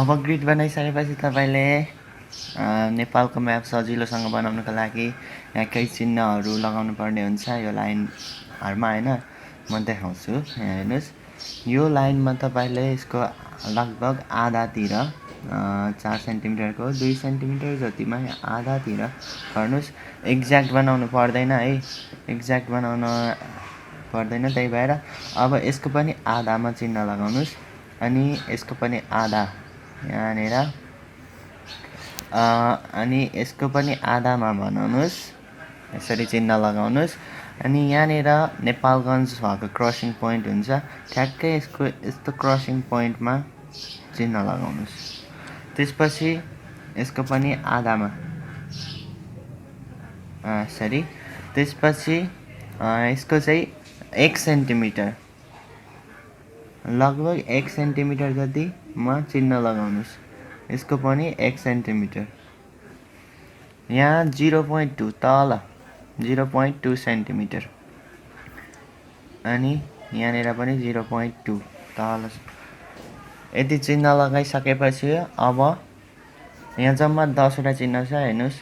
अब ग्रिड बनाइसकेपछि तपाईँले नेपालको म्याप सजिलोसँग बनाउनको लागि यहाँ केही चिन्हहरू लगाउनु पर्ने हुन्छ यो लाइनहरूमा होइन। म देखाउँछु, यहाँ हेर्नुहोस्। यो लाइनमा तपाईँले यसको लगभग आधातिर 4 सेन्टिमिटरको 2 सेन्टिमिटर जतिमा आधातिर गर्नुहोस्। एक्ज्याक्ट बनाउनु पर्दैन है, एक्ज्याक्ट बनाउन पर्दैन। त्यही भएर अब यसको पनि आधामा चिन्ह लगाउनुहोस् अनि यसको पनि आधा यहाँनिर अनि यसको पनि आधामा बनाउनुहोस्। यसरी चिन्ह लगाउनुहोस् अनि यहाँनिर नेपालगञ्ज भएको क्रसिङ पोइन्ट हुन्छ, ठ्याक्कै यसको यस्तो क्रसिङ पोइन्टमा चिन्ह लगाउनुहोस्। त्यसपछि यसको पनि आधामा यसरी। त्यसपछि यसको चाहिँ 1 सेन्टिमिटर लगभग 1 सेन्टिमिटर जतिमा चिन्ह लगाउनुहोस्। यसको पनि 1 सेन्टिमिटर। यहाँ 0.2 तल 0.2 सेन्टिमिटर अनि यहाँनिर पनि 0.2 तल। यति चिन्ह लगाइसकेपछि अब यहाँ जम्मा 10 वटा चिन्ह छ, हेर्नुहोस्।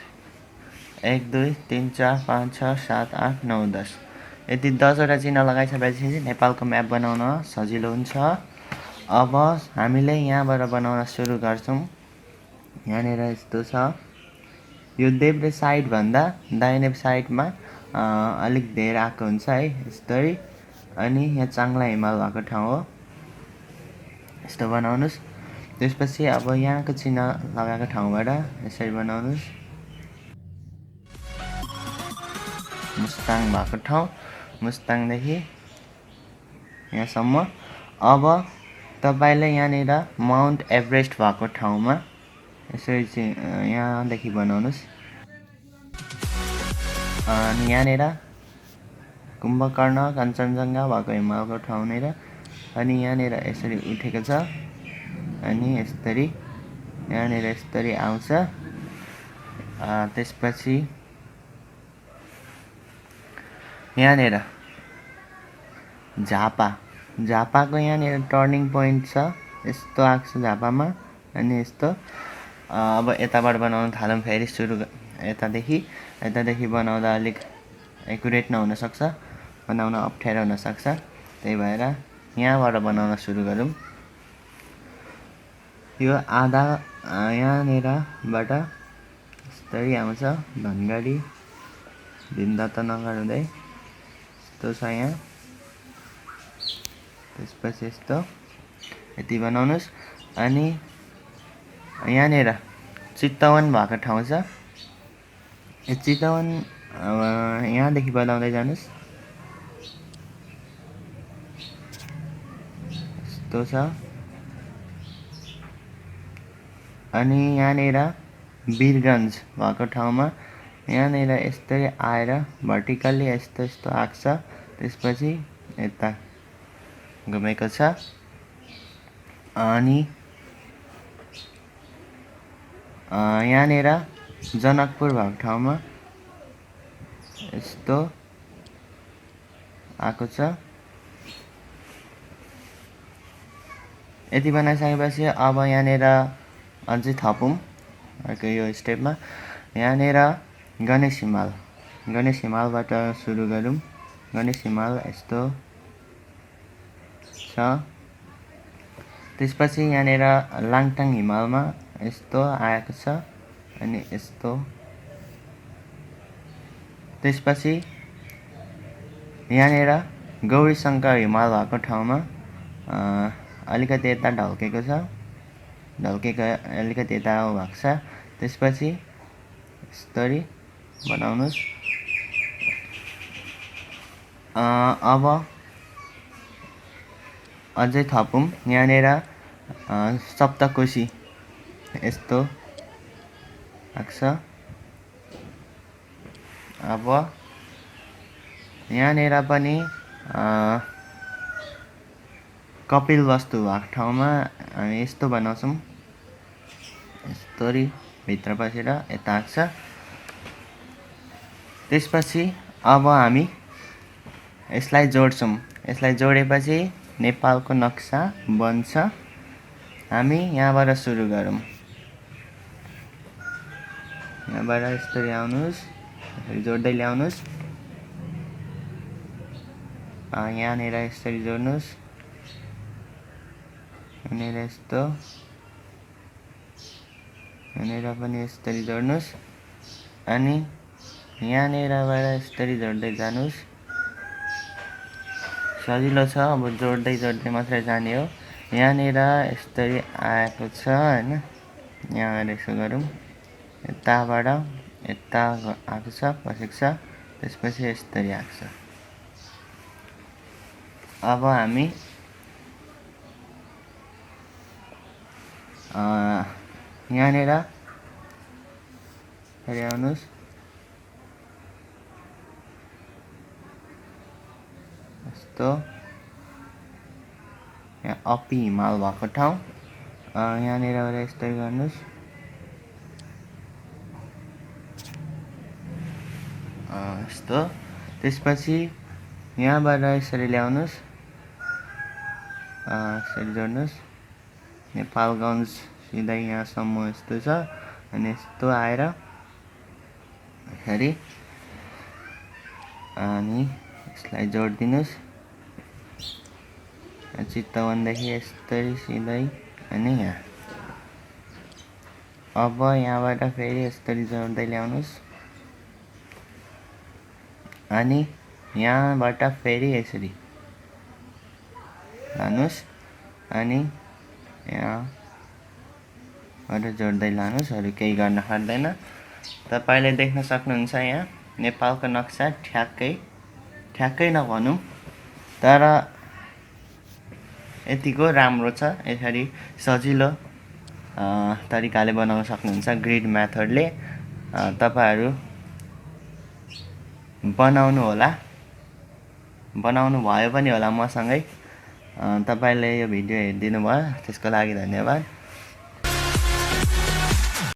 1 2 3 4 5 6 7 8 9 10। यति 10 वटा चिन्ह लगाइसकेपछि नेपालको म्याप बनाउन सजिलो हुन्छ। अब हामीले यहाँबाट बनाउन सुरु गर्छौँ। यहाँनिर यस्तो छ, यो देब्रे साइडभन्दा दाहिने साइडमा अलिक धेर आएको हुन्छ है, यस्तै। अनि यहाँ चाङ्ला हिमाल भएको ठाउँ हो, यस्तो बनाउनुहोस्। त्यसपछि अब यहाँको चिन्ह लगाएको ठाउँबाट यसरी बनाउनुहोस्। मुस्ताङ भएको ठाउँ, मुस्ताङदेखि यहाँसम्म। अब तपाईँले यहाँनिर माउन्ट एभरेस्ट भएको ठाउँमा यसरी चाहिँ यहाँदेखि बनाउनुहोस्। अनि यहाँनिर कुम्भकर्ण कञ्चनजङ्घा भएको हिमालको ठाउँनिर अनि यहाँनिर यसरी उठेको छ अनि यसरी यहाँनिर यसरी आउँछ। त्यसपछि यहाँनिर झापाको यहाँनिर टर्निङ पोइन्ट छ, यस्तो आएको छ झापामा अनि यस्तो। अब यताबाट बनाउन थालौँ फेरि सुरु यतादेखि बनाउँदा अलिक एकुरेट नहुनसक्छ, बनाउन अप्ठ्यारो हुनसक्छ। त्यही भएर यहाँबाट बनाउन सुरु गरौँ। यो आधा यहाँनिरबाट यस्तै आउँछ, धनगढी भिमदत्त नगर हुँदै यस्तो छ यहाँ। त्यसपछि यस्तो यति बनाउनुहोस्। अनि यहाँनिर चितवन भएको ठाउँ छ, यो चितवन यहाँदेखि बनाउँदै जानुहोस्, यस्तो छ। अनि यहाँनिर वीरगञ्ज भएको ठाउँमा यहाँनिर यस्तै आएर भर्टिकल्ली यस्तो यस्तो आएको छ, त्यसपछि यता घुमेको छ। अनि यहाँनिर जनकपुर भएको ठाउँमा यस्तो आएको छ। यति बनाइसकेपछि अब यहाँनिर अझै थपौँ अर्को यो स्टेपमा। यहाँनिर गणेश हिमालबाट सुरु गरौँ। गणेश हिमाल यस्तो छ। त्यसपछि यहाँनिर लाङटाङ हिमालमा यस्तो आएको छ अनि यस्तो। त्यसपछि यहाँनिर गौरीशङ्कर हिमाल भएको ठाउँमा अलिकति यता ढल्केको छ, अलिकति यता भएको छ। त्यसपछि यस्तरी बनाउनुहोस्। अब अझै थपौँ। यहाँनिर सप्तकोशी यस्तो आएको छ। अब यहाँनिर पनि कपिलवस्तु भएको ठाउँमा हामी यस्तो बनाउँछौँ, यस्तरी भित्र पसेर यता आएको छ। त्यसपछि अब हामी यसलाई जोड्छौँ। यसलाई जोडेपछि नेपालको नक्सा बन्छ। हामी यहाँबाट सुरु गरौँ। यहाँबाट यसरी आउनुहोस्, यसरी जोड्दै ल्याउनुहोस्। यहाँनिर यसरी जोड्नुहोस्, यहाँनिर यस्तो, यहाँनिर पनि यसरी जोड्नुहोस् अनि यहाँनिरबाट यसरी जोड्दै जानुहोस्। सजिलो छ, अब जोड्दै जोड्दै मात्रै जाने हो। यहाँनिर यसरी आएको छ हैन, यहाँ यसो गरौँ, यताबाट यता आएको छ, बसेको छ, त्यसपछि यसरी आएको छ। अब हामी यहाँनिर फेरि आउनुहोस्, यस्तो यहाँ अपी हिमाल भएको ठाउँ, यहाँनिरबाट यसरी गर्नुहोस्। यस्तो, त्यसपछि यहाँबाट यसरी ल्याउनुहोस्, यसरी जोड्नुहोस्। नेपालगञ्ज सिधै यहाँसम्म यस्तो छ अनि यस्तो आएर यसरी अनि यसलाई जोडिदिनुहोस्। चितवनदेखि यस्तै सिधै अनि यहाँ। अब यहाँबाट फेरि यसरी जोड्दै ल्याउनुहोस् अनि यहाँबाट फेरि यसरी लानुहोस् अनि यहाँबाट जोड्दै लानुहोस्। अरू केही गर्न पर्दैन। तपाईँले देख्न सक्नुहुन्छ यहाँ नेपालको नक्सा ठ्याक्कै नभनौँ तर यतिको राम्रो छ। यसरी सजिलो तरिकाले बनाउन सक्नुहुन्छ ग्रिड मेथडले। तपाईहरू बनाउनु भयो पनि होला मसँगै। तपाईले यो भिडियो हेरिदिनु भयो त्यसको लागि धन्यवाद।